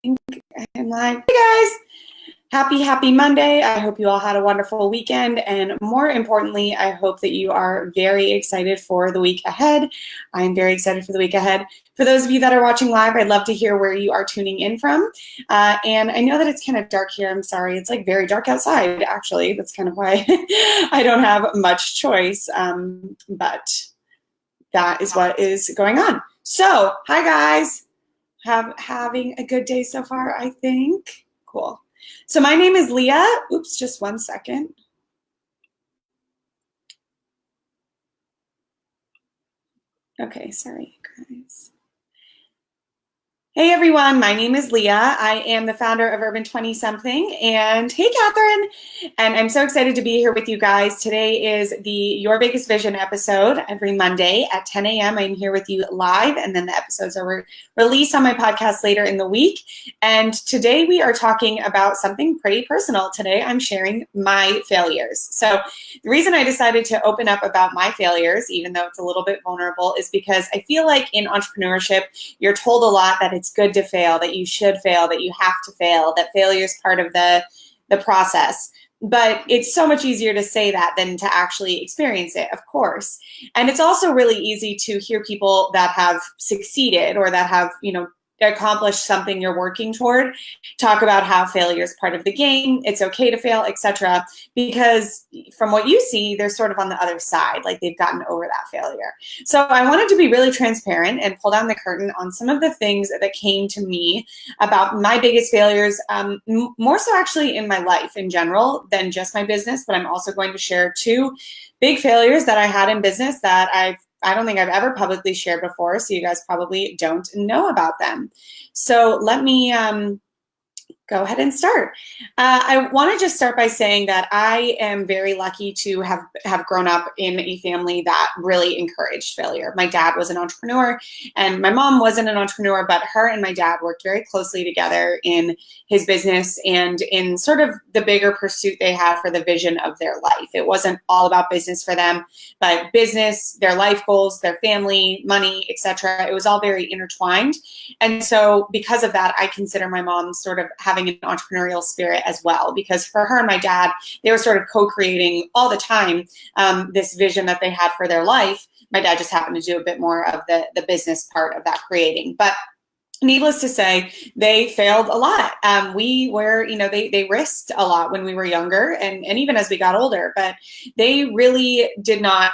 I'm like, hey guys, happy Monday. I hope you all had a wonderful weekend. And more importantly, I hope that you are very excited for the week ahead. I'm very excited for the week ahead. For those of you that are watching live, I'd love to hear where you are tuning in from. And I know that it's kind of dark here. I'm sorry. It's like very dark outside, actually. That's kind of why I don't have much choice. But that is what is going on. So, hi guys. Having a good day so far, I think. Cool. So my name is Leah. Oops, just one second. Okay, sorry, guys. Hey everyone, my name is Leah. I am the founder of Urban 20 Something, and hey Catherine, and I'm so excited to be here with you guys. Today is the Your Biggest Vision episode. Every Monday at 10 a.m. I'm here with you live, and then the episodes are released on my podcast later in the week. And today we are talking about something pretty personal. Today I'm sharing my failures. So the reason I decided to open up about my failures, even though it's a little bit vulnerable, is because I feel like in entrepreneurship, you're told a lot that it's good to fail, that you should fail, that you have to fail, that failure is part of the process. But it's so much easier to say that than to actually experience it, of course. And it's also really easy to hear people that have succeeded or that have, accomplished something you're working toward talk about how failure is part of the game, it's okay to fail, etc. Because from what you see, they're sort of on the other side, like they've gotten over that failure. So I wanted to be really transparent and pull down the curtain on some of the things that came to me about my biggest failures, more so actually in my life in general than just my business, but I'm also going to share two big failures that I had in business that I don't think I've ever publicly shared before, so you guys probably don't know about them. So let me go ahead and start. I want to just start by saying that I am very lucky to have grown up in a family that really encouraged failure. My dad was an entrepreneur and my mom wasn't an entrepreneur, but her and my dad worked very closely together in his business and in sort of the bigger pursuit they had for the vision of their life. It wasn't all about business for them, but business, their life goals, their family, money, etc. It was all very intertwined. And so because of that, I consider my mom sort of having an entrepreneurial spirit as well, because for her and my dad, they were sort of co-creating all the time this vision that they had for their life. My dad just happened to do a bit more of the business part of that creating. But needless to say, they failed a lot. We were, they risked a lot when we were younger and even as we got older, but they really did not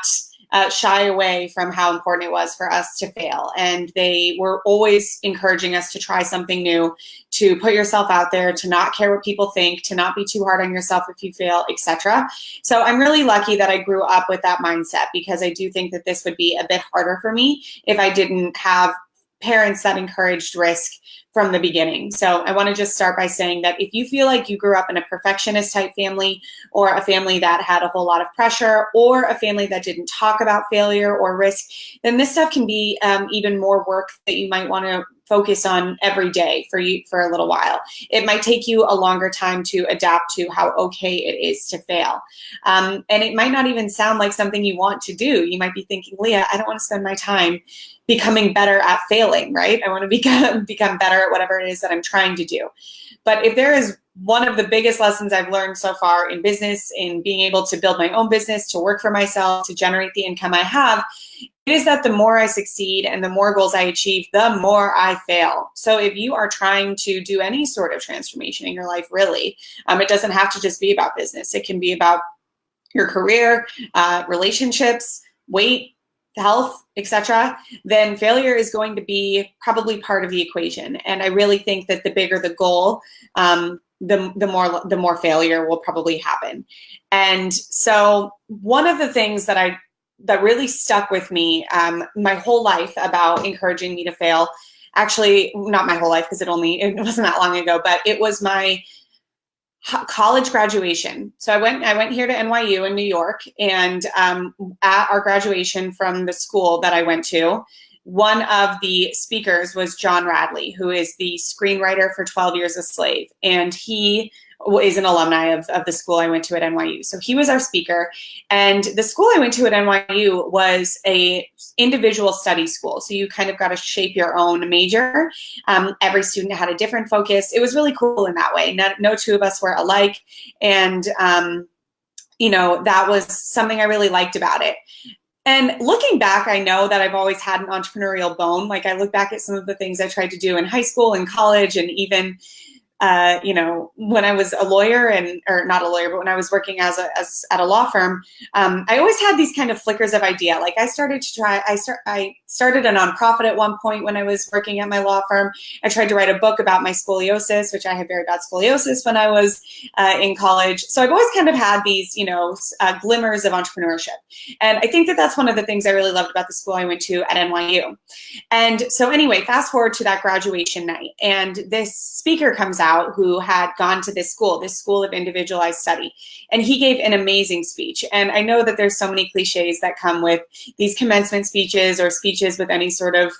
shy away from how important it was for us to fail. And they were always encouraging us to try something new, to put yourself out there, to not care what people think, to not be too hard on yourself if you fail, etc. So I'm really lucky that I grew up with that mindset, because I do think that this would be a bit harder for me if I didn't have parents that encouraged risk from the beginning. So I want to just start by saying that if you feel like you grew up in a perfectionist type family, or a family that had a whole lot of pressure, or a family that didn't talk about failure or risk, then this stuff can be even more work that you might want to focus on every day for you for a little while. It might take you a longer time to adapt to how okay it is to fail. And it might not even sound like something you want to do. You might be thinking, Leah, I don't want to spend my time becoming better at failing, right? I want to become better at whatever it is that I'm trying to do. But if there is one of the biggest lessons I've learned so far in business, in being able to build my own business, to work for myself, to generate the income I have, it is that the more I succeed and the more goals I achieve, the more I fail. So if you are trying to do any sort of transformation in your life, really, it doesn't have to just be about business. It can be about your career, relationships, weight, health, etc., then failure is going to be probably part of the equation. And I really think that the bigger the goal, the more failure will probably happen. And so one of the things that really stuck with me my whole life about encouraging me to fail, actually not my whole life because it wasn't that long ago, but it was my college graduation. So I went here to NYU in New York, and at our graduation from the school that I went to, one of the speakers was John Radley, who is the screenwriter for 12 Years a Slave. And he is an alumni of the school I went to at NYU. So he was our speaker. And the school I went to at NYU was a individual study school. So you kind of got to shape your own major. Every student had a different focus. It was really cool in that way. No two of us were alike. And, that was something I really liked about it. And looking back, I know that I've always had an entrepreneurial bone. Like I look back at some of the things I tried to do in high school and college, and even when I was a lawyer or not a lawyer, but when I was working as at a law firm, I always had these kind of flickers of idea. Like I started a nonprofit at one point when I was working at my law firm. I tried to write a book about my scoliosis, which I had very bad scoliosis when I was in college. So I've always kind of had these, glimmers of entrepreneurship. And I think that that's one of the things I really loved about the school I went to at NYU. And so anyway, fast forward to that graduation night, and this speaker comes out who had gone to this school of individualized study. And he gave an amazing speech. And I know that there's so many cliches that come with these commencement speeches or speeches with any sort of,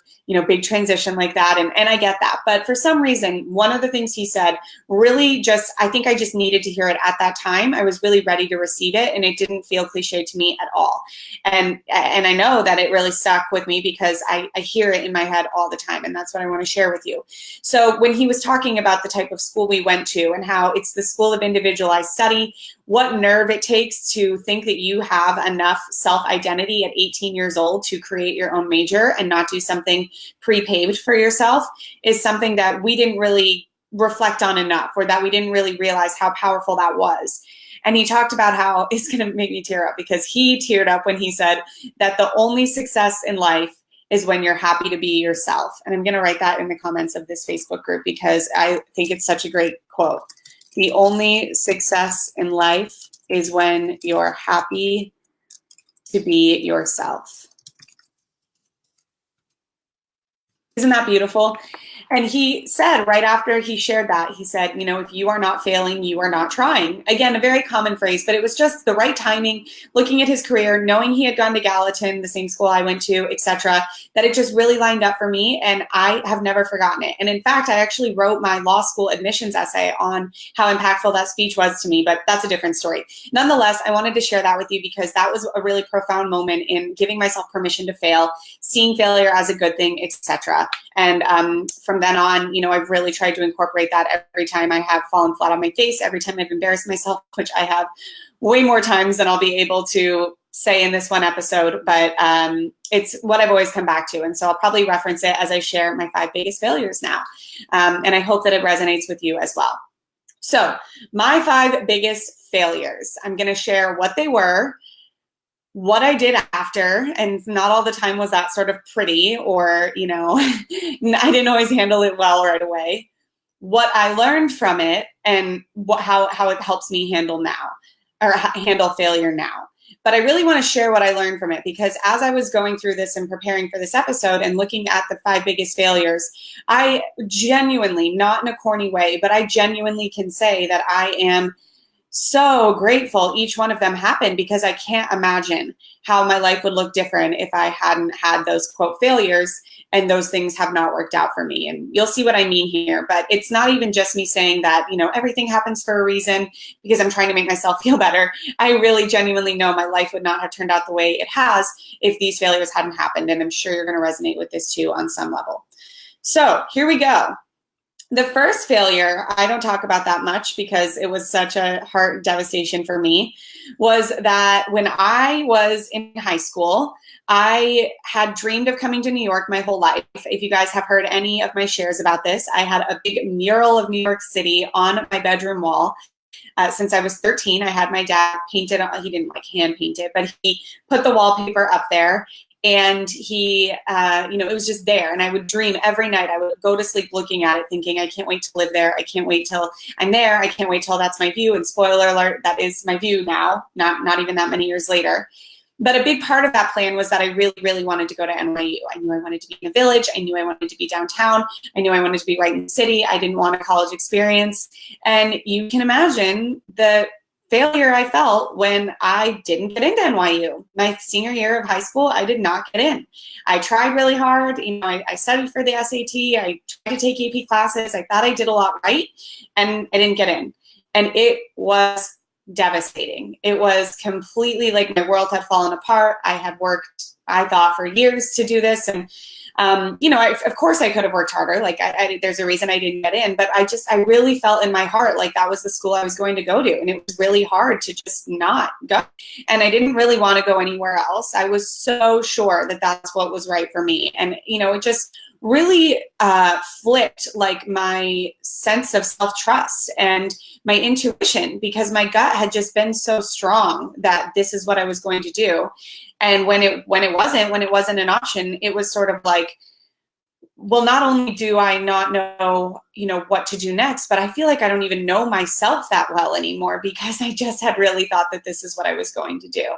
big transition like that. And I get that. But for some reason, one of the things he said really I think I just needed to hear it at that time. I was really ready to receive it, and it didn't feel cliche to me at all. And I know that it really stuck with me because I hear it in my head all the time. And that's what I want to share with you. So when he was talking about the type of school we went to and how it's the school of individualized study, what nerve it takes to think that you have enough self-identity at 18 years old to create your own major and not do something pre-paved for yourself is something that we didn't really reflect on enough, or that we didn't really realize how powerful that was. And he talked about how, it's going to make me tear up because he teared up when he said that the only success in life is when you're happy to be yourself. And I'm going to write that in the comments of this Facebook group because I think it's such a great quote. The only success in life is when you're happy to be yourself. Isn't that beautiful? And he said right after he shared that, he said, if you are not failing, you are not trying. Again, a very common phrase, but it was just the right timing, looking at his career, knowing he had gone to Gallatin, the same school I went to, etc., that it just really lined up for me, and I have never forgotten it. And in fact, I actually wrote my law school admissions essay on how impactful that speech was to me, but that's a different story. Nonetheless, I wanted to share that with you because that was a really profound moment in giving myself permission to fail, seeing failure as a good thing, etc. And from then on, I've really tried to incorporate that every time I have fallen flat on my face, every time I've embarrassed myself, which I have way more times than I'll be able to say in this one episode, but it's what I've always come back to. And so I'll probably reference it as I share my 5 biggest failures now. And I hope that it resonates with you as well. So my 5 biggest failures, I'm going to share what they were, what I did after, and not all the time was that sort of pretty or, I didn't always handle it well right away, what I learned from it, and how it helps me handle failure now. But I really want to share what I learned from it because as I was going through this and preparing for this episode and looking at the 5 biggest failures, I genuinely, not in a corny way, but I genuinely can say that I am so grateful each one of them happened because I can't imagine how my life would look different if I hadn't had those quote failures and those things have not worked out for me. And you'll see what I mean here, but it's not even just me saying that, everything happens for a reason because I'm trying to make myself feel better. I really genuinely know my life would not have turned out the way it has if these failures hadn't happened. And I'm sure you're going to resonate with this too on some level. So here we go. The first failure, I don't talk about that much because it was such a heart devastation for me, was that when I was in high school, I had dreamed of coming to New York my whole life. If you guys have heard any of my shares about this, I had a big mural of New York City on my bedroom wall. Since I was 13, I had my dad paint it. He didn't hand paint it, but he put the wallpaper up there. And he, it was just there. And I would dream every night. I would go to sleep looking at it, thinking, I can't wait to live there. I can't wait till I'm there. I can't wait till that's my view. And spoiler alert, that is my view now, not even that many years later. But a big part of that plan was that I really, really wanted to go to NYU. I knew I wanted to be in a village. I knew I wanted to be downtown. I knew I wanted to be right in the city. I didn't want a college experience. And you can imagine the failure I felt when I didn't get into NYU. My senior year of high school, I did not get in. I tried really hard. I studied for the SAT. I tried to take AP classes. I thought I did a lot right, and I didn't get in. And it was devastating. It was completely like my world had fallen apart. I had worked, I thought, for years to do this. And, of course I could have worked harder. Like there's a reason I didn't get in, but I really felt in my heart like that was the school I was going to go to. And it was really hard to just not go. And I didn't really want to go anywhere else. I was so sure that that's what was right for me. And, it just really flipped like my sense of self-trust and my intuition, because my gut had just been so strong that this is what I was going to do. And when it wasn't an option, it was sort of like, well, not only do I not know, what to do next, but I feel like I don't even know myself that well anymore, because I just had really thought that this is what I was going to do.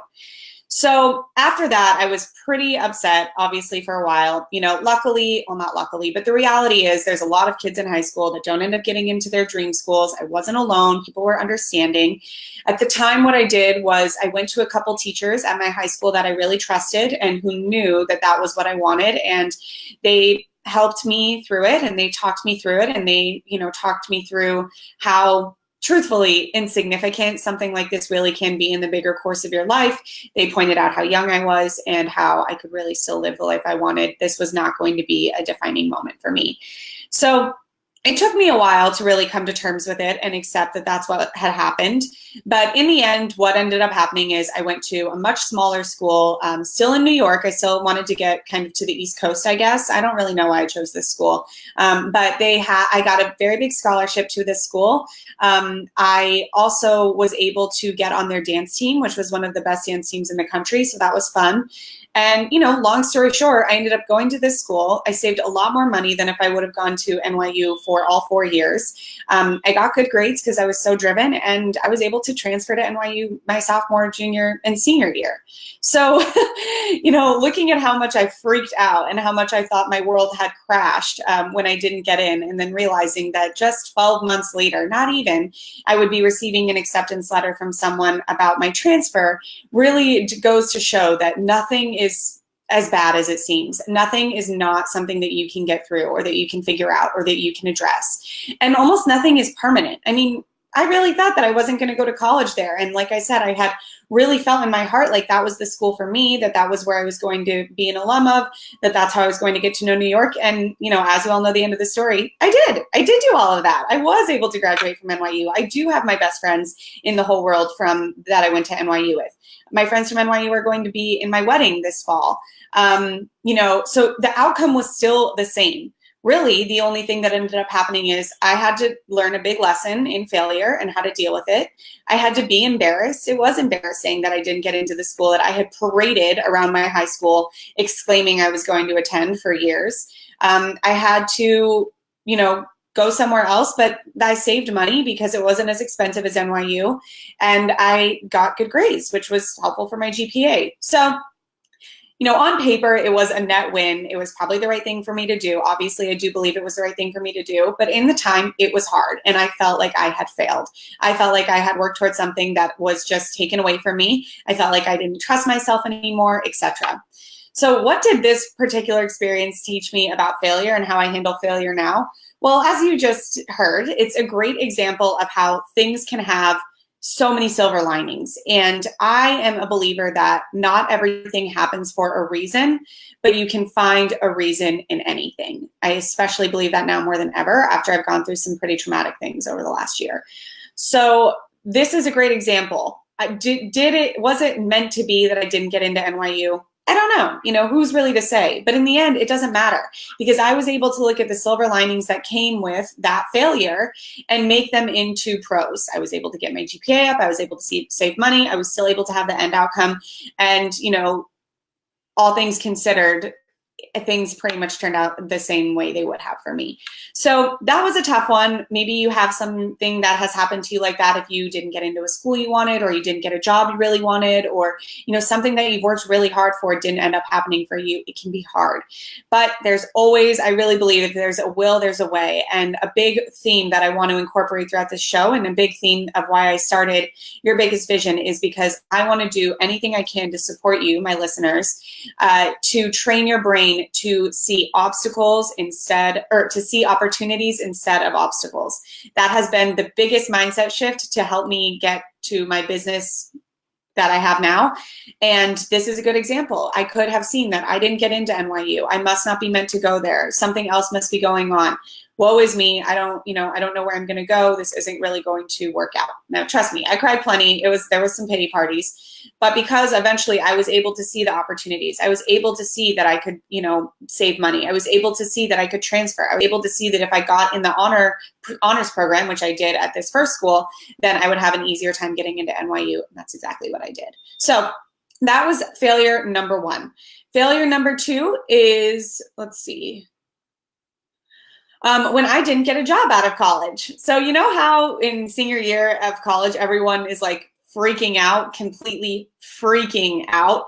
So after that, I was pretty upset, obviously, for a while. Luckily, well, not luckily, but the reality is there's a lot of kids in high school that don't end up getting into their dream schools. I wasn't alone. People were understanding. At the time, what I did was I went to a couple teachers at my high school that I really trusted and who knew that that was what I wanted. And they helped me through it, and they talked me through it, and they, talked me through how truthfully insignificant something like this really can be in the bigger course of your life. They pointed out how young I was and how I could really still live the life I wanted. This was not going to be a defining moment for me. So it took me a while to really come to terms with it and accept that that's what had happened. But in the end, what ended up happening is I went to a much smaller school, still in New York. I still wanted to get kind of to the East Coast, I guess. I don't really know why I chose this school. But I got a very big scholarship to this school. I also was able to get on their dance team, which was one of the best dance teams in the country. So that was fun. And, long story short, I ended up going to this school. I saved a lot more money than if I would have gone to NYU for all 4 years. I got good grades because I was so driven, and I was able to transfer to NYU my sophomore, junior, and senior year. So, looking at how much I freaked out and how much I thought my world had crashed when I didn't get in, and then realizing that just 12 months later, not even, I would be receiving an acceptance letter from someone about my transfer, really goes to show that nothing is as bad as it seems. Nothing is not something that you can get through or that you can figure out or that you can address. And almost nothing is permanent. I mean, I really thought that I wasn't going to go to college there. And like I said, I had really felt in my heart like that was the school for me, that was where I was going to be an alum of, that's how I was going to get to know New York. And, as you all know the end of the story, I did do all of that. I was able to graduate from NYU. I do have my best friends in the whole world from that I went to NYU with. My friends from NYU are going to be in my wedding this fall. So the outcome was still the same. Really, the only thing that ended up happening is I had to learn a big lesson in failure and how to deal with it. I had to be embarrassed. It was embarrassing that I didn't get into the school that I had paraded around my high school, exclaiming I was going to attend for years. I had to, go somewhere else, but I saved money because it wasn't as expensive as NYU, and I got good grades, which was helpful for my GPA. So, on paper, it was a net win. It was probably the right thing for me to do. Obviously, I do believe it was the right thing for me to do, but in the time, it was hard, and I felt like I had failed. I felt like I had worked towards something that was just taken away from me. I felt like I didn't trust myself anymore, etc. So what did this particular experience teach me about failure and how I handle failure now? Well, as you just heard, it's a great example of how things can have so many silver linings. And I am a believer that not everything happens for a reason, but you can find a reason in anything. I especially believe that now more than ever after I've gone through some pretty traumatic things over the last year. So this is a great example. Was it meant to be that I didn't get into NYU? I don't know, who's really to say? But in the end, it doesn't matter, because I was able to look at the silver linings that came with that failure and make them into pros. I was able to get my GPA up. I was able to save money. I was still able to have the end outcome. And, all things considered, things pretty much turned out the same way they would have for me. So that was a tough one. Maybe you have something that has happened to you like that if you didn't get into a school you wanted, or you didn't get a job you really wanted, or something that you've worked really hard for didn't end up happening for you. It can be hard. But there's always, I really believe, if there's a will, there's a way. And a big theme that I want to incorporate throughout this show, and a big theme of why I started Your Biggest Vision, is because I want to do anything I can to support you, my listeners, to train your brain to see obstacles instead, or to see opportunities instead of obstacles. That has been the biggest mindset shift to help me get to my business that I have now. And this is a good example. I could have seen that I didn't get into NYU. I must not be meant to go there. Something else must be going on. Woe is me. I don't know where I'm going to go. This isn't really going to work out. Now, trust me, I cried plenty. There was some pity parties, but because eventually I was able to see the opportunities, I was able to see that I could, save money. I was able to see that I could transfer. I was able to see that if I got in the honors program, which I did at this first school, then I would have an easier time getting into NYU. And that's exactly what I did. So that was failure number one. Failure number two is, let's see. When I didn't get a job out of college. So you know how in senior year of college, everyone is like freaking out, completely freaking out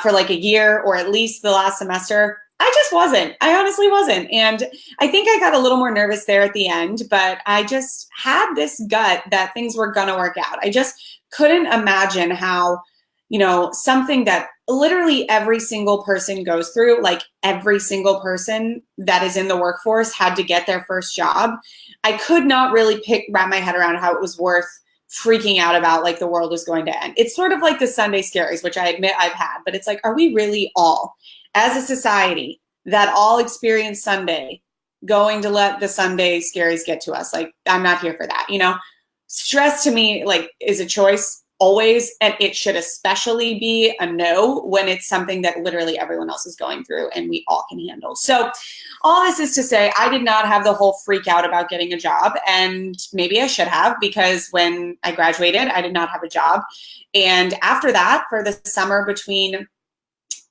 for like a year, or at least the last semester. I just wasn't. I honestly wasn't. And I think I got a little more nervous there at the end, but I just had this gut that things were going to work out. I just couldn't imagine how, something that literally every single person goes through, like every single person that is in the workforce had to get their first job. I could not really wrap my head around how it was worth freaking out about, like the world was going to end. It's sort of like the Sunday scaries, which I admit I've had, but it's like, are we really all, as a society, that all experience Sunday, going to let the Sunday scaries get to us? Like, I'm not here for that. Stress to me, like, is a choice. Always, and it should especially be a no when it's something that literally everyone else is going through and we all can handle. So all this is to say, I did not have the whole freak out about getting a job, and maybe I should have, because when I graduated, I did not have a job. And after that, for the summer between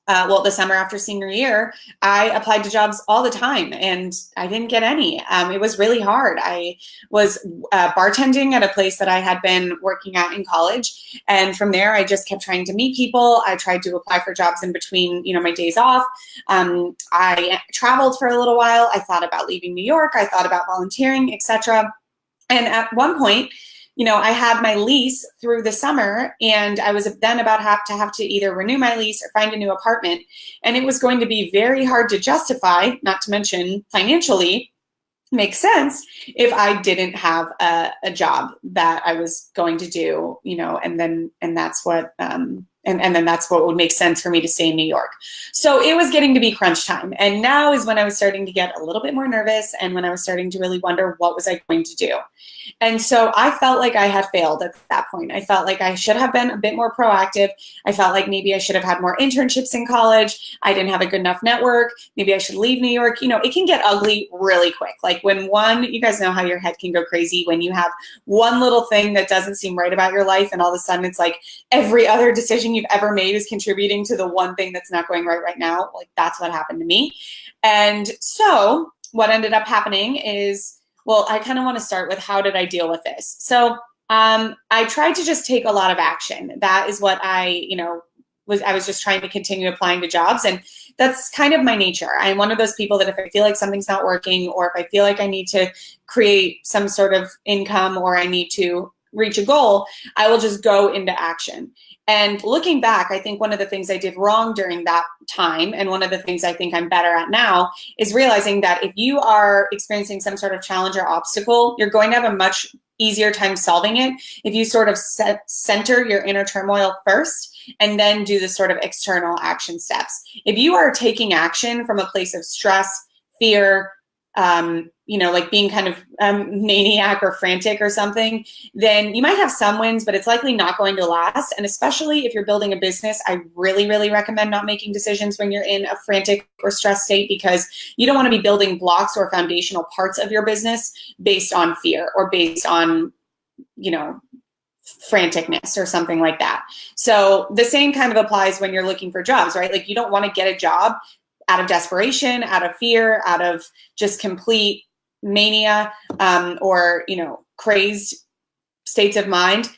the summer after senior year, I applied to jobs all the time and I didn't get any. It was really hard. I was bartending at a place that I had been working at in college. And from there, I just kept trying to meet people. I tried to apply for jobs in between, my days off. I traveled for a little while. I thought about leaving New York. I thought about volunteering, etc. And at one point, I had my lease through the summer, and I was then about to have to either renew my lease or find a new apartment. And it was going to be very hard to justify, not to mention financially make sense, if I didn't have a job that I was going to do, and that's what, and then that's what would make sense for me to stay in New York. So it was getting to be crunch time. And now is when I was starting to get a little bit more nervous, and when I was starting to really wonder, what was I going to do? And so I felt like I had failed at that point. I felt like I should have been a bit more proactive. I felt like maybe I should have had more internships in college. I didn't have a good enough network. Maybe I should leave New York. It can get ugly really quick. Like when you guys know how your head can go crazy when you have one little thing that doesn't seem right about your life, and all of a sudden it's like every other decision you've ever made is contributing to the one thing that's not going right now. Like that's what happened to me. And so what ended up happening is, I kind of want to start with, how did I deal with this? So I tried to just take a lot of action. That is what I was just trying to continue applying to jobs. And that's kind of my nature. I'm one of those people that if I feel like something's not working, or if I feel like I need to create some sort of income, or I need to reach a goal, I will just go into action. And looking back, I think one of the things I did wrong during that time, and one of the things I think I'm better at now, is realizing that if you are experiencing some sort of challenge or obstacle, you're going to have a much easier time solving it if you sort of center your inner turmoil first, and then do the sort of external action steps. If you are taking action from a place of stress, fear, like being kind of maniac or frantic or something, then you might have some wins, but it's likely not going to last. And especially if you're building a business, I really, really recommend not making decisions when you're in a frantic or stressed state, because you don't want to be building blocks or foundational parts of your business based on fear or based on, franticness or something like that. So the same kind of applies when you're looking for jobs, right? Like you don't want to get a job out of desperation, out of fear, out of just complete mania, or, you know, crazed states of mind,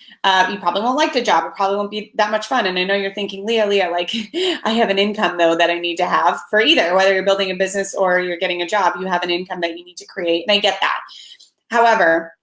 you probably won't like the job. It probably won't be that much fun. And I know you're thinking, Leah, like, I have an income though that I need to have for either, whether you're building a business or you're getting a job, you have an income that you need to create. And I get that. However,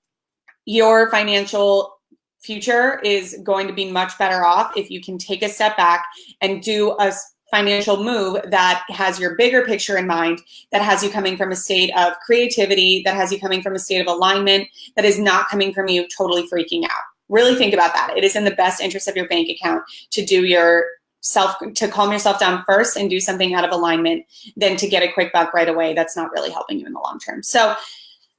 your financial future is going to be much better off if you can take a step back and do a financial move that has your bigger picture in mind, that has you coming from a state of creativity, that has you coming from a state of alignment, that is not coming from you totally freaking out. Really think about that. It is in the best interest of your bank account to do to calm yourself down first and do something out of alignment than to get a quick buck right away. That's not really helping you in the long term. So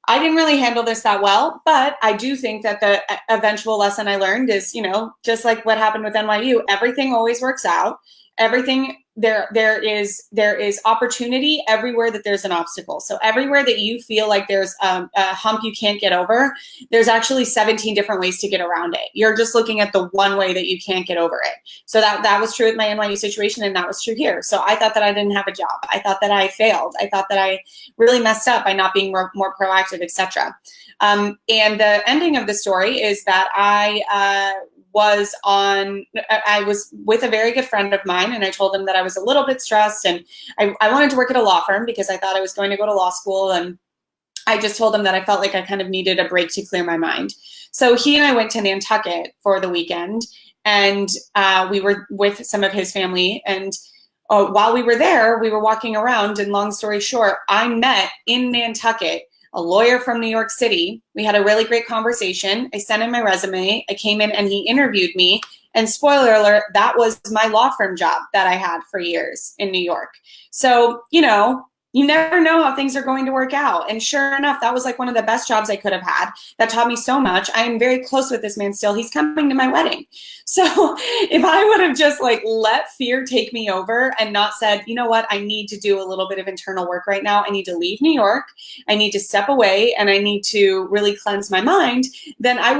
I didn't really handle this that well, but I do think that the eventual lesson I learned is, you know, just like what happened with NYU, everything always works out. Everything there is opportunity everywhere that there's an obstacle. So everywhere that you feel like there's a hump you can't get over, there's actually 17 different ways to get around it. You're just looking at the one way that you can't get over it. So that was true with my NYU situation, and that was true here. So I thought that I didn't have a job. I thought that I failed. I thought that I really messed up by not being more proactive, etc. And the ending of the story is that I was with a very good friend of mine, and I told him that I was a little bit stressed, and I wanted to work at a law firm because I thought I was going to go to law school, and I just told him that I felt like I kind of needed a break to clear my mind. So he and I went to Nantucket for the weekend, and we were with some of his family, and while we were there, we were walking around, and long story short, I met in Nantucket a lawyer from New York City. We had a really great conversation. I sent him my resume. I came in and he interviewed me. And spoiler alert, that was my law firm job that I had for years in New York. So, you know, you never know how things are going to work out. And sure enough, that was like one of the best jobs I could have had. That taught me so much. I am very close with this man still. He's coming to my wedding. So if I would have just like let fear take me over and not said, you know what, I need to do a little bit of internal work right now. I need to leave New York. I need to step away and I need to really cleanse my mind, then I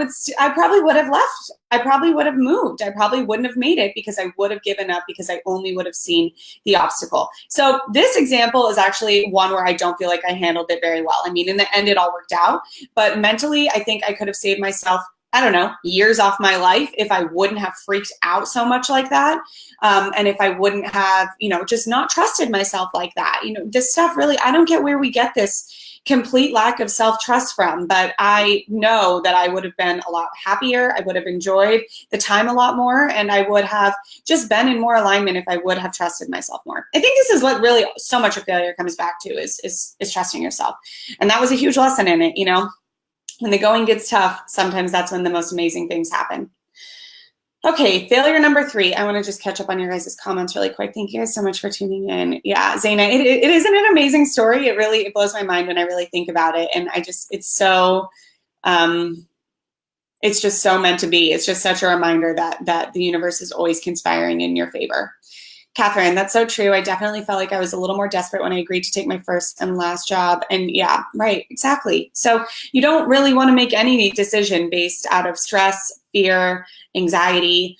probably would have left. I probably would have moved. I probably wouldn't have made it because I would have given up because I only would have seen the obstacle. So this example is actually one where I don't feel like I handled it very well. I mean, in the end, it all worked out, but mentally, I think I could have saved myself, I don't know, years off my life if I wouldn't have freaked out so much like that. And if I wouldn't have, you know, just not trusted myself like that. You know, this stuff really, I don't get where we get this complete lack of self-trust from, but I know that I would have been a lot happier. I would have enjoyed the time a lot more, and I would have just been in more alignment if I would have trusted myself more. I think this is what really so much of failure comes back to is trusting yourself. And that was a huge lesson in it, you know. When the going gets tough, sometimes that's when the most amazing things happen. Okay, failure number 3. I want to just catch up on your guys' comments really quick. Thank you guys so much for tuning in. Yeah, Zaina, it isn't an amazing story. It blows my mind when I really think about it. And it's so, it's just so meant to be. It's just such a reminder that the universe is always conspiring in your favor. Catherine, that's so true. I definitely felt like I was a little more desperate when I agreed to take my first and last job. And yeah, right, exactly. So you don't really want to make any decision based out of stress, fear, anxiety,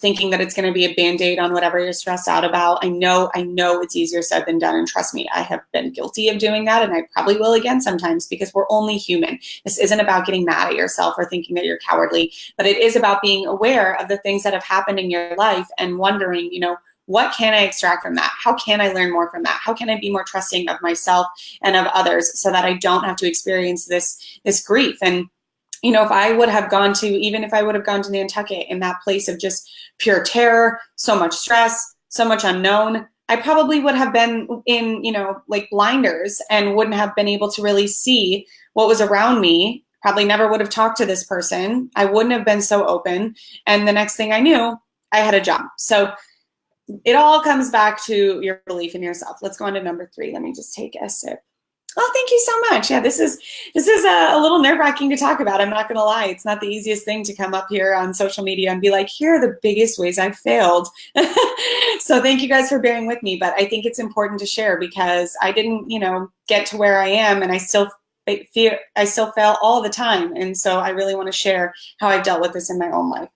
thinking that it's going to be a Band-Aid on whatever you're stressed out about. I know it's easier said than done. And trust me, I have been guilty of doing that. And I probably will again sometimes because we're only human. This isn't about getting mad at yourself or thinking that you're cowardly, but it is about being aware of the things that have happened in your life and wondering, you know, what can I extract from that? How can I learn more from that? How can I be more trusting of myself and of others so that I don't have to experience this grief? And you know, if I would have gone to Nantucket in that place of just pure terror, so much stress, so much unknown, I probably would have been in, you know, like blinders and wouldn't have been able to really see what was around me. Probably never would have talked to this person. I wouldn't have been so open. And the next thing I knew, I had a job. So it all comes back to your belief in yourself. Let's go on to number 3. Let me just take a sip. Oh, thank you so much. Yeah, this is a little nerve-wracking to talk about. I'm not going to lie. It's not the easiest thing to come up here on social media and be like, here are the biggest ways I've failed. So thank you guys for bearing with me. But I think it's important to share because I didn't, you know, get to where I am, and I still fail all the time. And so I really want to share how I've dealt with this in my own life.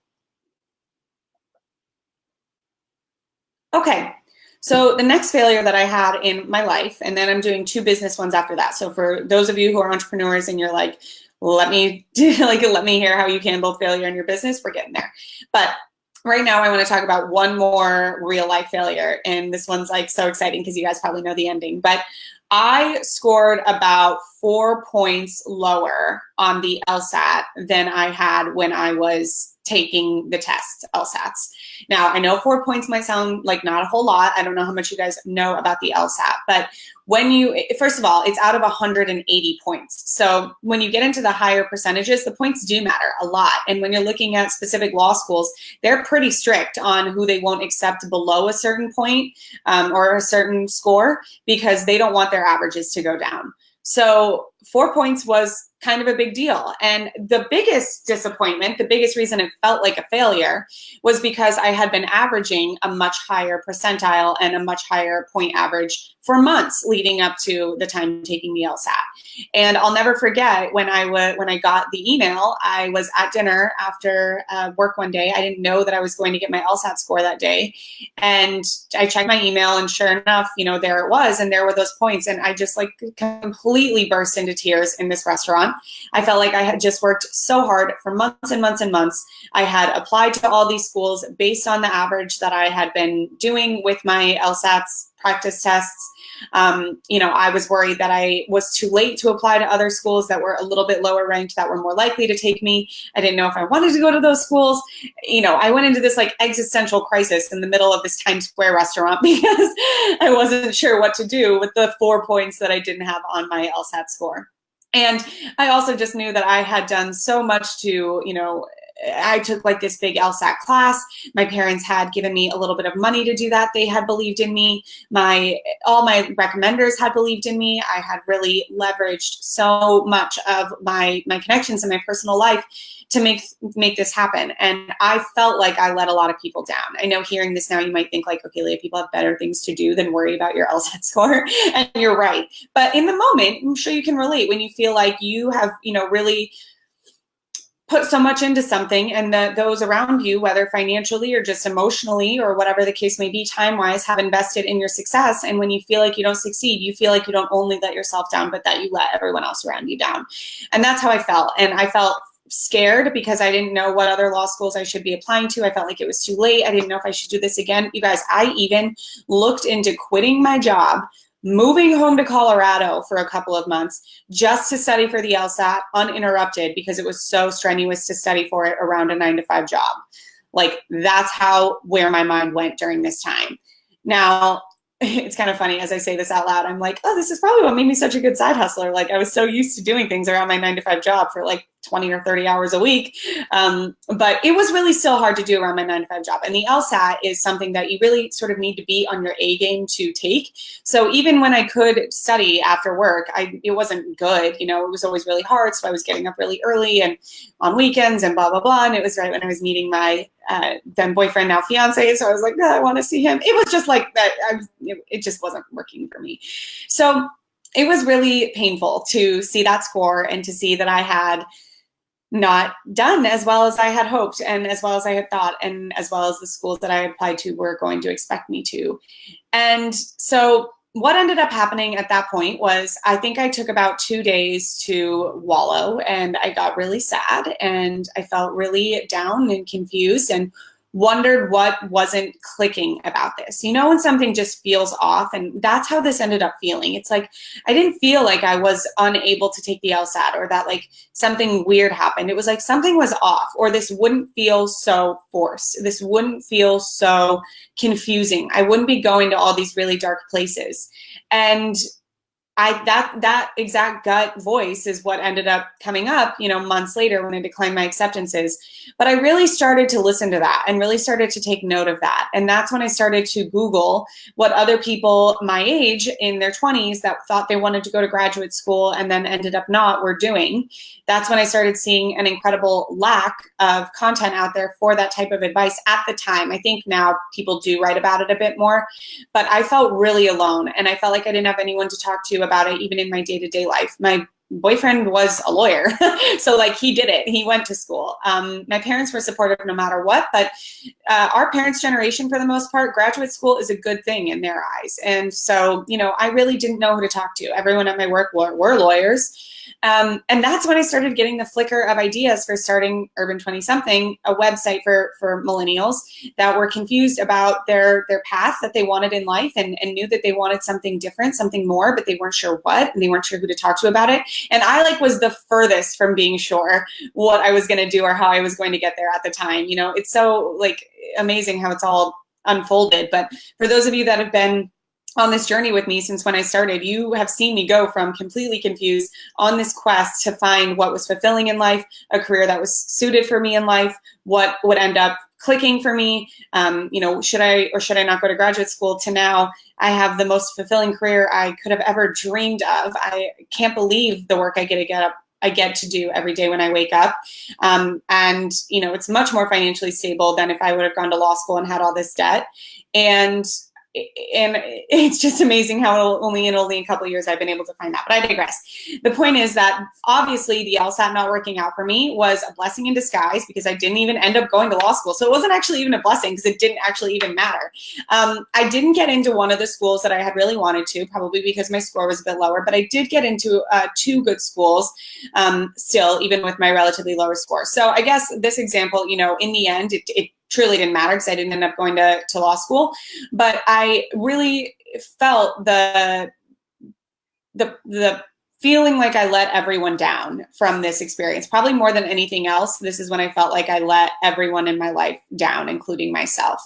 Okay, So the next failure that I had in my life, and then I'm doing 2 business ones after that. So for those of you who are entrepreneurs and you're like, let me let me hear how you handled failure in your business, we're getting there. But right now I want to talk about one more real life failure. And this one's like so exciting because you guys probably know the ending. But I scored about 4 points lower on the LSAT than I had when I was taking the test, LSATs. Now, I know 4 points might sound like not a whole lot. I don't know how much you guys know about the LSAT, but when you, first of all, it's out of 180 points. So when you get into the higher percentages, the points do matter a lot. And when you're looking at specific law schools, they're pretty strict on who they won't accept below a certain point or a certain score because they don't want their averages to go down. So 4 points was kind of a big deal. And the biggest disappointment, the biggest reason it felt like a failure was because I had been averaging a much higher percentile and a much higher point average for months leading up to the time taking the LSAT. And I'll never forget when I got the email, I was at dinner after work one day. I didn't know that I was going to get my LSAT score that day. And I checked my email and sure enough, there it was. And there were those points. And I just like completely burst into tears in this restaurant. I felt like I had just worked so hard for months and months and months. I had applied to all these schools based on the average that I had been doing with my LSATs practice tests. I was worried that I was too late to apply to other schools that were a little bit lower ranked, that were more likely to take me. I didn't know if I wanted to go to those schools. I went into this like existential crisis in the middle of this Times Square restaurant because I wasn't sure what to do with the 4 points that I didn't have on my LSAT score. And I also just knew that I had done so much to, I took like this big LSAT class. My parents had given me a little bit of money to do that. They had believed in me. All my recommenders had believed in me. I had really leveraged so much of my connections in my personal life to make this happen. And I felt like I let a lot of people down. I know hearing this now, you might think like, okay, Leah, people have better things to do than worry about your LSAT score. And you're right. But in the moment, I'm sure you can relate when you feel like you have, really put so much into something and those around you, whether financially or just emotionally or whatever the case may be, time-wise, have invested in your success. And when you feel like you don't succeed, you feel like you don't only let yourself down, but that you let everyone else around you down. And that's how I felt. And I felt scared because I didn't know what other law schools I should be applying to. I felt like it was too late. I didn't know if I should do this again. You guys, I even looked into quitting my job, moving home to Colorado for a couple of months just to study for the LSAT uninterrupted because it was so strenuous to study for it around a 9-to-5 job. Like that's where my mind went during this time. Now, it's kind of funny as I say this out loud, I'm like, oh, this is probably what made me such a good side hustler. Like I was so used to doing things around my 9-to-5 job for like 20 or 30 hours a week. But it was really still hard to do around my 9-to-5 job. And the LSAT is something that you really sort of need to be on your A game to take. So even when I could study after work, it wasn't good. It was always really hard. So I was getting up really early and on weekends and blah, blah, blah. And it was right when I was meeting my then boyfriend, now fiance. So I was like, no, I want to see him. It was just like that. It just wasn't working for me. So it was really painful to see that score and to see that I had not done as well as I had hoped and as well as I had thought and as well as the schools that I applied to were going to expect me to. And so what ended up happening at that point was I think I took about 2 days to wallow and I got really sad and I felt really down and confused and wondered what wasn't clicking about this. When something just feels off, and that's how this ended up feeling. It's like I didn't feel like I was unable to take the LSAT or that like something weird happened. It was like something was off or this wouldn't feel so forced. This wouldn't feel so confusing. I wouldn't be going to all these really dark places. And that exact gut voice is what ended up coming up, months later when I declined my acceptances. But I really started to listen to that and really started to take note of that. And that's when I started to Google what other people my age in their 20s that thought they wanted to go to graduate school and then ended up not were doing. That's when I started seeing an incredible lack of content out there for that type of advice at the time. I think now people do write about it a bit more, but I felt really alone and I felt like I didn't have anyone to talk to about it, even in my day-to-day life. My boyfriend was a lawyer. So like he did it, he went to school. My parents were supportive no matter what, but our parents' generation, for the most part, graduate school is a good thing in their eyes. And so, you know, I really didn't know who to talk to. Everyone at my work were lawyers. And that's when I started getting the flicker of ideas for starting Urban 20 Something, a website for millennials that were confused about their path that they wanted in life, and knew that they wanted something different, something more, but they weren't sure what, and they weren't sure who to talk to about it. And I like was the furthest from being sure what I was going to do or how I was going to get there at the time. You know, it's so like amazing how it's all unfolded. But for those of you that have been on this journey with me since when I started, you have seen me go from completely confused on this quest to find what was fulfilling in life, a career that was suited for me in life, what would end up clicking for me, you know, should I or should I not go to graduate school, to now I have the most fulfilling career I could have ever dreamed of. I can't believe the work I get to do every day when I wake up. And, you know, it's much more financially stable than if I would have gone to law school and had all this debt. And it's just amazing how only in a couple of years I've been able to find that. But I digress. The point is that obviously the LSAT not working out for me was a blessing in disguise, because I didn't even end up going to law school. So it wasn't actually even a blessing, because it didn't actually even matter. I didn't get into one of the schools that I had really wanted to, probably because my score was a bit lower, but I did get into 2 good schools still, even with my relatively lower score. So I guess this example, you know, in the end, it truly didn't matter, because I didn't end up going to law school. But I really felt the feeling like I let everyone down from this experience. Probably more than anything else, this is when I felt like I let everyone in my life down, including myself.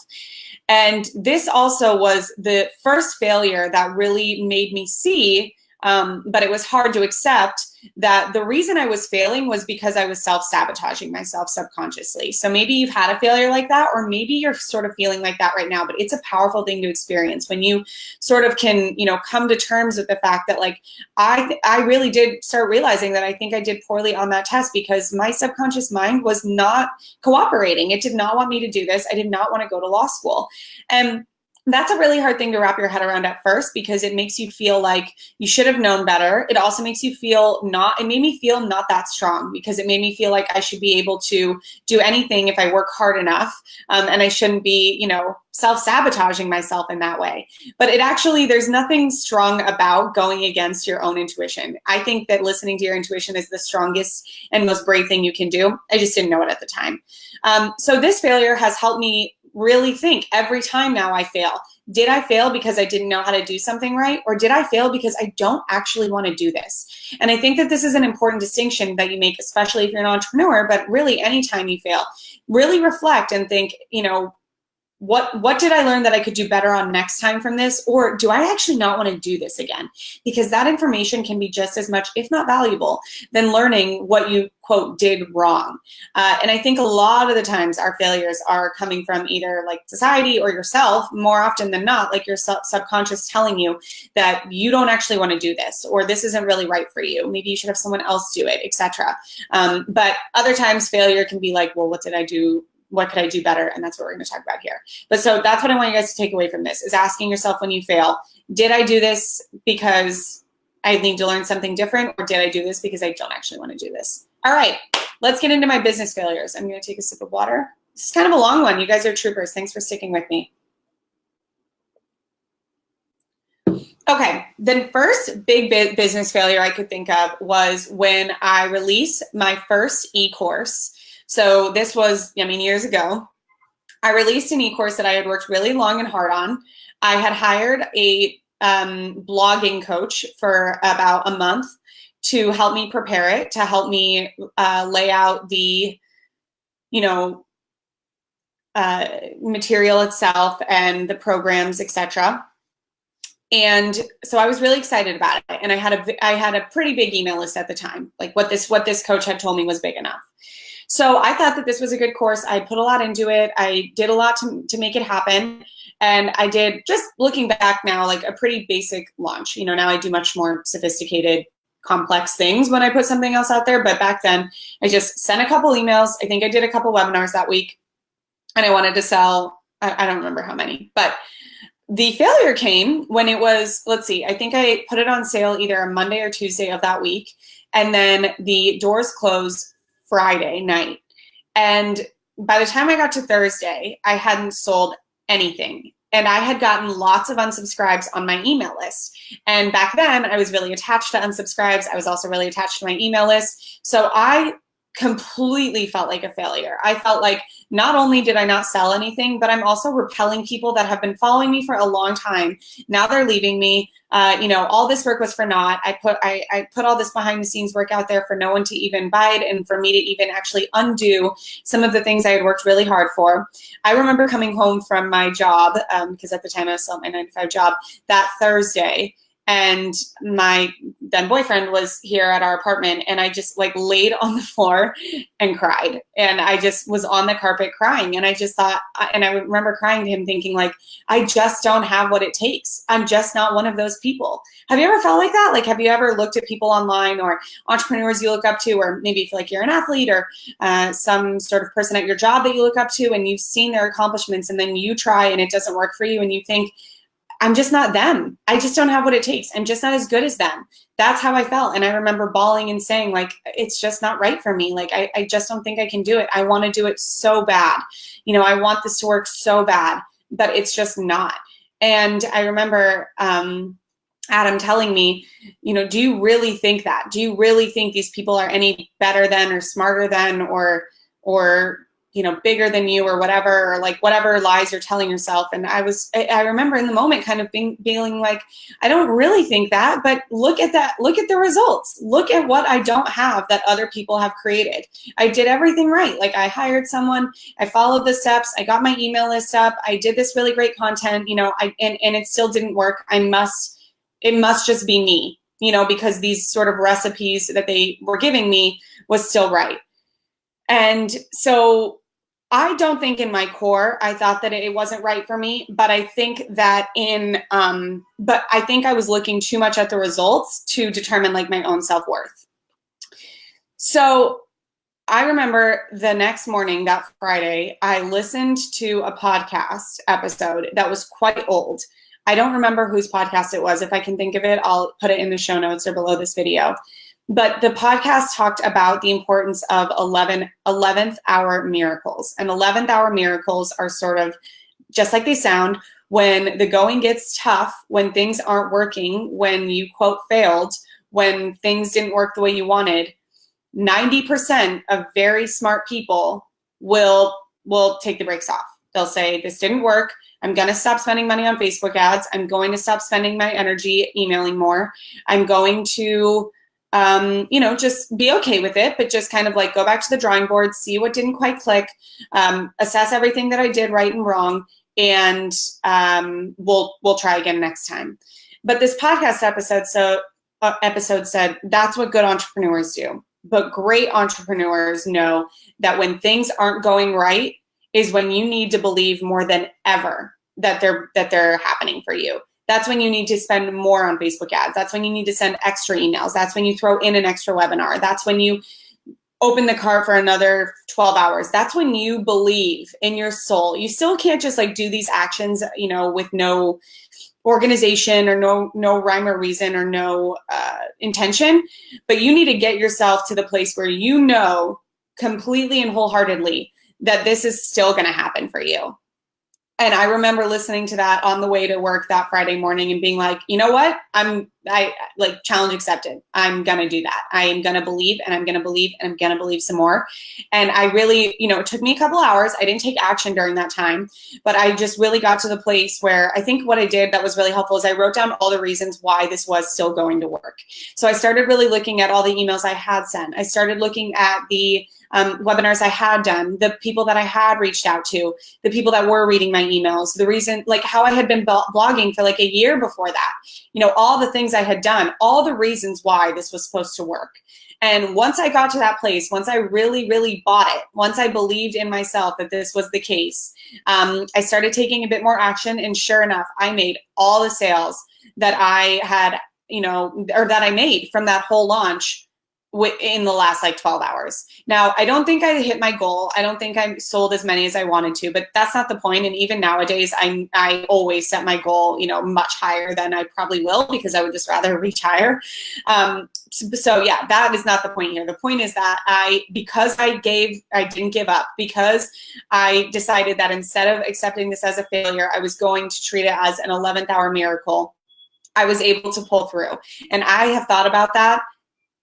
And this also was the first failure that really made me see, but it was hard to accept, that the reason I was failing was because I was self-sabotaging myself subconsciously. So maybe you've had a failure like that, or maybe you're sort of feeling like that right now, but it's a powerful thing to experience when you sort of can, you know, come to terms with the fact that, like, I really did start realizing that I think I did poorly on that test because my subconscious mind was not cooperating. It did not want me to do this. I did not want to go to law school. And that's a really hard thing to wrap your head around at first, because it makes you feel like you should have known better. It also makes you feel it made me feel not that strong, because it made me feel like I should be able to do anything if I work hard enough. And I shouldn't be, you know, self-sabotaging myself in that way. But it actually, there's nothing strong about going against your own intuition. I think that listening to your intuition is the strongest and most brave thing you can do. I just didn't know it at the time. So this failure has helped me really think every time now I fail. Did I fail because I didn't know how to do something right? Or did I fail because I don't actually want to do this? And I think that this is an important distinction that you make, especially if you're an entrepreneur, but really anytime you fail, really reflect and think, you know, what did I learn that I could do better on next time from this? Or do I actually not want to do this again? Because that information can be just as much, if not valuable, than learning what you, quote, did wrong. And I think a lot of the times our failures are coming from either like society or yourself, more often than not, like your subconscious telling you that you don't actually want to do this, or this isn't really right for you. Maybe you should have someone else do it, etc. But other times failure can be like, well, what did I do? What could I do better? And that's what we're going to talk about here. But so that's what I want you guys to take away from this, is asking yourself when you fail, did I do this because I need to learn something different, or did I do this because I don't actually want to do this? All right, let's get into my business failures. I'm going to take a sip of water. This is kind of a long one. You guys are troopers. Thanks for sticking with me. Okay, the first big business failure I could think of was when I released my first e-course. So this was, I mean, years ago. I released an e-course that I had worked really long and hard on. I had hired a blogging coach for about a month to help me prepare it, to help me lay out the, you know, material itself and the programs, etc. And so I was really excited about it. And I had a pretty big email list at the time. Like what this coach had told me was big enough. So I thought that this was a good course. I put a lot into it. I did a lot to make it happen. And I did, just looking back now, like a pretty basic launch. You know, now I do much more sophisticated, complex things when I put something else out there. But back then, I just sent a couple emails. I think I did a couple webinars that week. And I wanted to sell, I don't remember how many. But the failure came when it was, let's see, I think I put it on sale either a Monday or Tuesday of that week. And then the doors closed Friday night. And by the time I got to Thursday, I hadn't sold anything. And I had gotten lots of unsubscribes on my email list. And back then, I was really attached to unsubscribes. I was also really attached to my email list. So I completely felt like a failure. I felt like not only did I not sell anything, but I'm also repelling people that have been following me for a long time. Now they're leaving me. All this work was for naught. I put all this behind the scenes work out there for no one to even buy it and for me to even actually undo some of the things I had worked really hard for. I remember coming home from my job, because at the time I was still at my 9-to-5 job, that Thursday. And my then boyfriend was here at our apartment, and I just like laid on the floor and cried. And I just was on the carpet crying. And I just thought, and I remember crying to him thinking like, I just don't have what it takes. I'm just not one of those people. Have you ever felt like that? Like, have you ever looked at people online or entrepreneurs you look up to, or maybe feel like you're an athlete or some sort of person at your job that you look up to, and you've seen their accomplishments, and then you try and it doesn't work for you, and you think, I'm just not them. I just don't have what it takes. I'm just not as good as them. That's how I felt. And I remember bawling and saying, like, it's just not right for me. Like, I just don't think I can do it. I want to do it so bad. I want this to work so bad, but it's just not. And I remember Adam telling me, do you really think that? Do you really think these people are any better than or smarter than or bigger than you or whatever, or like whatever lies you're telling yourself? And I remember in the moment kind of feeling like, I don't really think that, but look at that. Look at the results. Look at what I don't have that other people have created. I did everything right. Like, I hired someone, I followed the steps, I got my email list up, I did this really great content, and it still didn't work. It must just be me, because these sort of recipes that they were giving me was still right. And so I don't think in my core, I thought that it wasn't right for me, but I think that but I think I was looking too much at the results to determine like my own self-worth. So I remember the next morning, that Friday, I listened to a podcast episode that was quite old. I don't remember whose podcast it was. If I can think of it, I'll put it in the show notes or below this video. But the podcast talked about the importance of 11th hour miracles. And 11th hour miracles are sort of just like they sound. When the going gets tough, when things aren't working, when you quote failed, when things didn't work the way you wanted, 90% of very smart people will take the brakes off. They'll say, this didn't work. I'm going to stop spending money on Facebook ads. I'm going to stop spending my energy emailing more. I'm going to just be okay with it, but just kind of like go back to the drawing board, see what didn't quite click, assess everything that I did right and wrong, and we'll try again next time. But this podcast episode said that's what good entrepreneurs do. But great entrepreneurs know that when things aren't going right is when you need to believe more than ever that they're happening for you. That's when you need to spend more on Facebook ads. That's when you need to send extra emails. That's when you throw in an extra webinar. That's when you open the cart for another 12 hours. That's when you believe in your soul. You still can't just like do these actions, with no organization or no rhyme or reason or no intention, but you need to get yourself to the place where you know completely and wholeheartedly that this is still going to happen for you. And I remember listening to that on the way to work that Friday morning and being like, you know what? I challenge accepted. I'm going to do that. I am going to believe, and I'm going to believe, and I'm going to believe some more. And I really, it took me a couple hours. I didn't take action during that time, but I just really got to the place where I think what I did that was really helpful is I wrote down all the reasons why this was still going to work. So I started really looking at all the emails I had sent. I started looking at the webinars I had done, the people that I had reached out to, the people that were reading my emails, the reason, like how I had been blogging for like a year before that, all the things I had done, all the reasons why this was supposed to work. And once I got to that place, once I really, really bought it, once I believed in myself that this was the case, I started taking a bit more action. And sure enough, I made all the sales that I had, or that I made from that whole launch in the last like 12 hours. Now, I don't think I hit my goal. I don't think I sold as many as I wanted to, but that's not the point. And even nowadays, I always set my goal, much higher than I probably will, because I would just rather reach higher. So yeah, that is not the point here. The point is that because I didn't give up, because I decided that instead of accepting this as a failure, I was going to treat it as an 11th hour miracle. I was able to pull through. And I have thought about that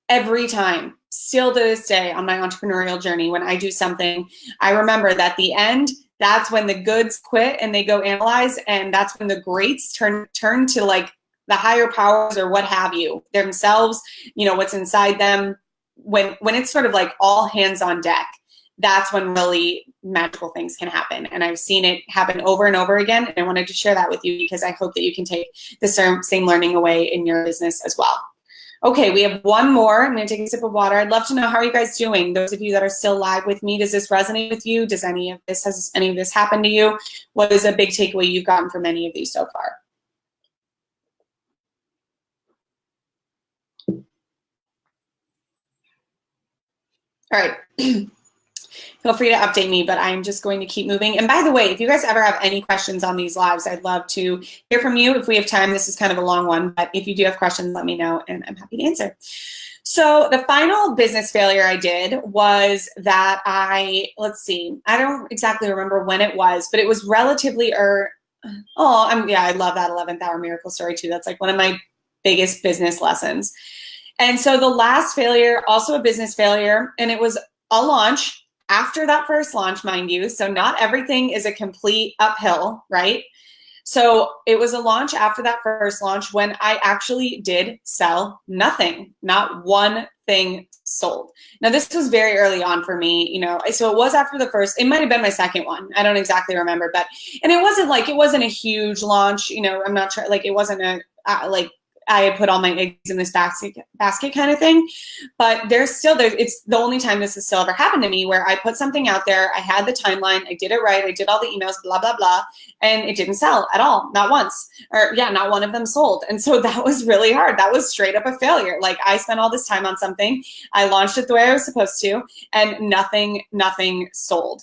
every time, still to this day on my entrepreneurial journey. When I do something, I remember that the end, that's when the goods quit and they go analyze, and that's when the greats turn to like the higher powers or what have you, themselves, what's inside them. When it's sort of like all hands on deck, that's when really magical things can happen. And I've seen it happen over and over again. And I wanted to share that with you because I hope that you can take the same learning away in your business as well. Okay, we have one more. I'm going to take a sip of water. I'd love to know, how are you guys doing? Those of you that are still live with me, does this resonate with you? Has any of this happened to you? What is a big takeaway you've gotten from any of these so far? All right. Feel free to update me, but I'm just going to keep moving. And by the way, if you guys ever have any questions on these lives, I'd love to hear from you. If we have time, this is kind of a long one, but if you do have questions, let me know and I'm happy to answer. So the final business failure I did was that I don't exactly remember when it was, but it was relatively I love that 11th hour miracle story too. That's like one of my biggest business lessons. And so the last failure, also a business failure, and it was a launch after that first launch, mind you. So not everything is a complete uphill, right? So it was a launch after that first launch when I actually did sell nothing, not one thing sold. Now this was very early on for me, so it was after the first, it might've been my second one. I don't exactly remember, and it wasn't a huge launch, I'm not sure, like it wasn't I had put all my eggs in this basket kind of thing, but it's the only time this has still ever happened to me where I put something out there, I had the timeline, I did it right, I did all the emails, blah, blah, blah, and it didn't sell at all, not once, not one of them sold. And so that was really hard. That was straight up a failure. Like I spent all this time on something, I launched it the way I was supposed to, and nothing sold.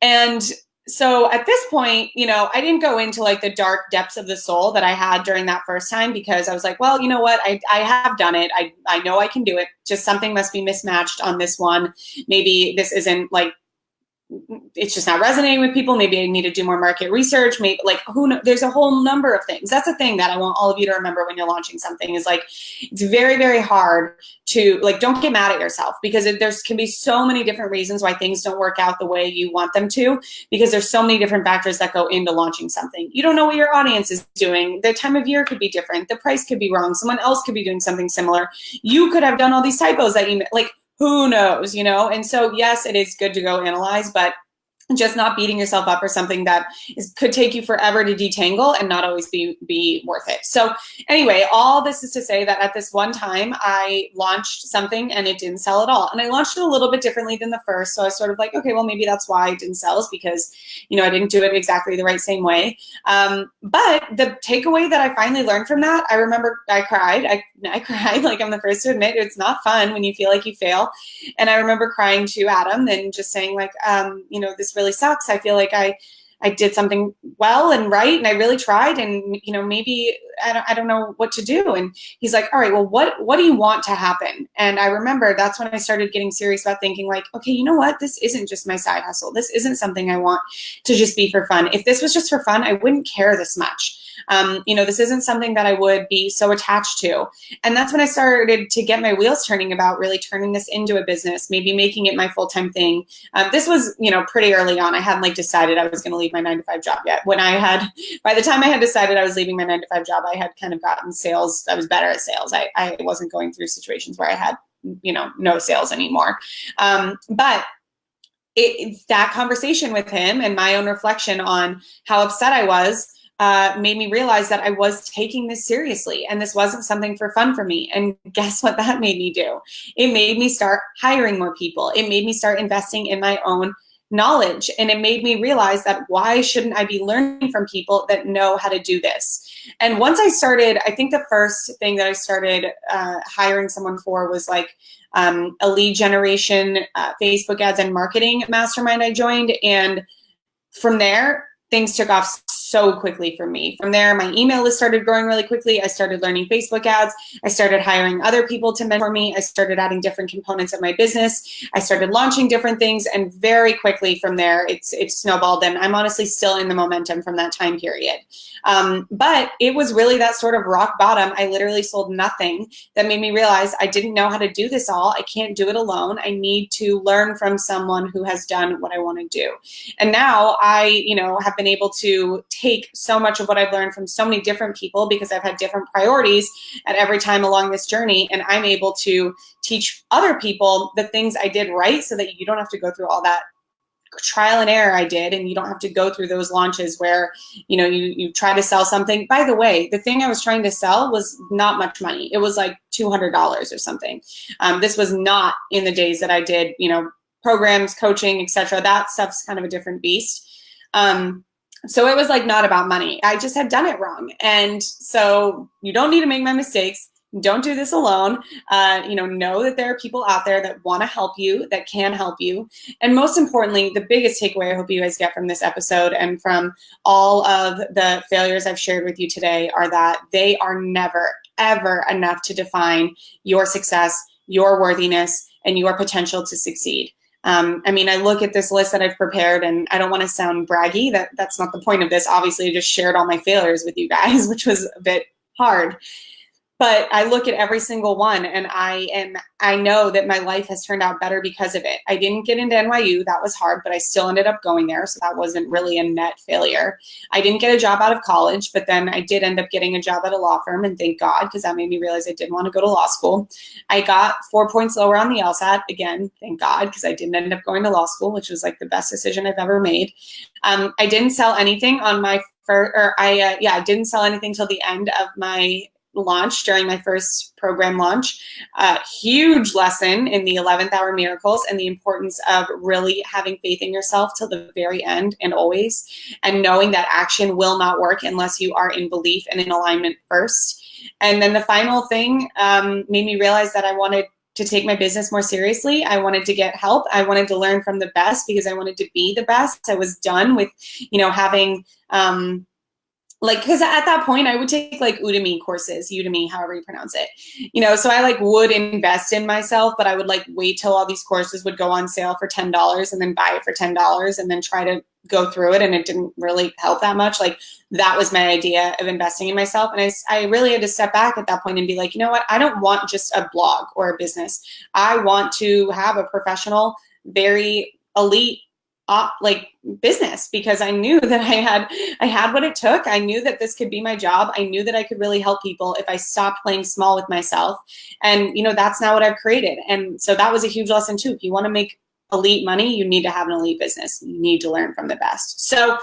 And so at this point, I didn't go into like the dark depths of the soul that I had during that first time, because I was like, well, you know what? I have done it. I know I can do it. Just something must be mismatched on this one. Maybe this isn't like, it's just not resonating with people. Maybe I need to do more market research. Maybe who knows? There's a whole number of things. That's the thing that I want all of you to remember when you're launching something is like, it's very, very hard to don't get mad at yourself, because there can be so many different reasons why things don't work out the way you want them to, because there's so many different factors that go into launching something. You don't know what your audience is doing. The time of year could be different. The price could be wrong. Someone else could be doing something similar. You could have done all these typos that who knows, And so yes, it is good to go analyze, but just not beating yourself up for something that could take you forever to detangle and not always be worth it. So anyway, all this is to say that at this one time, I launched something and it didn't sell at all. And I launched it a little bit differently than the first. So I was sort of like, okay, well, maybe that's why it didn't sell, is because, I didn't do it exactly the same way. But the takeaway that I finally learned from that, I remember I cried. I cried, like I'm the first to admit, it's not fun when you feel like you fail. And I remember crying to Adam and just saying like, this really sucks. I feel like I did something well and right, and I really tried, and maybe I don't know what to do. And he's like, all right, well, what do you want to happen? And I remember that's when I started getting serious about thinking like, okay, you know what? This isn't just my side hustle. This isn't something I want to just be for fun. If this was just for fun, I wouldn't care this much. This isn't something that I would be so attached to. And that's when I started to get my wheels turning about really turning this into a business, maybe making it my full-time thing. This was, pretty early on. I hadn't decided I was going to leave my 9-to-5 job yet. By the time I had decided I was leaving my 9-to-5 job, I had kind of gotten sales. I was better at sales. I wasn't going through situations where I had, no sales anymore. But that conversation with him and my own reflection on how upset I was made me realize that I was taking this seriously, and this wasn't something for fun for me. And guess what that made me do? It made me start hiring more people. It made me start investing in my own knowledge. And it made me realize that why shouldn't I be learning from people that know how to do this? And once I started, I think the first thing that I started hiring someone for was like a lead generation Facebook ads and marketing mastermind I joined. And from there, things took off so quickly for me. From there, my email list started growing really quickly. I started learning Facebook ads. I started hiring other people to mentor me. I started adding different components of my business. I started launching different things, and very quickly from there, it's snowballed. And I'm honestly still in the momentum from that time period. But it was really that sort of rock bottom. I literally sold nothing that made me realize I didn't know how to do this all. I can't do it alone. I need to learn from someone who has done what I want to do. And now I, have been able to take so much of what I've learned from so many different people, because I've had different priorities at every time along this journey. And I'm able to teach other people the things I did right, so that you don't have to go through all that trial and error I did, and you don't have to go through those launches where you try to sell something. By the way, the thing I was trying to sell was not much money. It was like $200 or something. This was not in the days that I did programs, coaching, etc. That stuff's kind of a different beast. So it was like not about money. I just had done it wrong. And so you don't need to make my mistakes. Don't do this alone. Know that there are people out there that want to help you, that can help you. And most importantly, the biggest takeaway I hope you guys get from this episode and from all of the failures I've shared with you today are that they are never, ever enough to define your success, your worthiness, and your potential to succeed. I look at this list that I've prepared, and I don't want to sound braggy. That's not the point of this. Obviously, I just shared all my failures with you guys, which was a bit hard. But I look at every single one, and I know that my life has turned out better because of it. I didn't get into NYU. That was hard, but I still ended up going there. So that wasn't really a net failure. I didn't get a job out of college, but then I did end up getting a job at a law firm, and thank God, because that made me realize I didn't want to go to law school. I got 4 points lower on the LSAT. Again, thank God, because I didn't end up going to law school, which was like the best decision I've ever made. I didn't sell anything on my I didn't sell anything till the end of my launch, during my first program launch. Huge lesson in the 11th hour miracles and the importance of really having faith in yourself till the very end and always, and knowing that action will not work unless you are in belief and in alignment first. And then the final thing made me realize that I wanted to take my business more seriously. I wanted to get help. I wanted to learn from the best, because I wanted to be the best. I was done with, having because at that point I would take like Udemy courses, however you pronounce it, so I would invest in myself, but I would wait till all these courses would go on sale for $10 and then buy it for $10 and then try to go through it. And it didn't really help that much. That was my idea of investing in myself. And I really had to step back at that point and be like, you know what? I don't want just a blog or a business. I want to have a professional, very elite business, because I knew that I had what it took. I knew that this could be my job. I knew that I could really help people if I stopped playing small with myself. And that's now what I've created. And so that was a huge lesson too. If you want to make elite money, you need to have an elite business. You need to learn from the best. So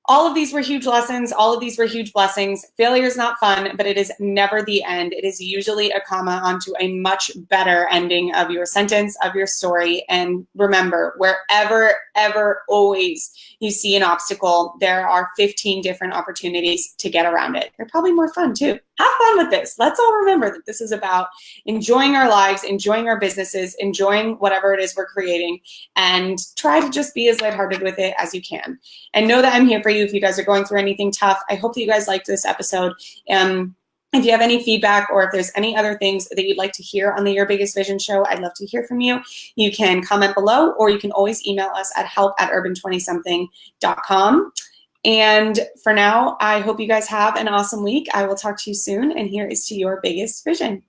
all of these were huge lessons. All of these were huge blessings. Failure is not fun, but it is never the end. It is usually a comma onto a much better ending of your sentence, of your story. And remember, wherever, ever, always you see an obstacle, there are 15 different opportunities to get around it. They're probably more fun too. Have fun with this. Let's all remember that this is about enjoying our lives, enjoying our businesses, enjoying whatever it is we're creating, and try to just be as lighthearted with it as you can. And know that I'm here for you if you guys are going through anything tough. I hope that you guys liked this episode. If you have any feedback, or if there's any other things that you'd like to hear on the Your Biggest Vision show, I'd love to hear from you. You can comment below, or you can always email us at help@urban20something.com. And for now, I hope you guys have an awesome week. I will talk to you soon. And here is to your biggest vision.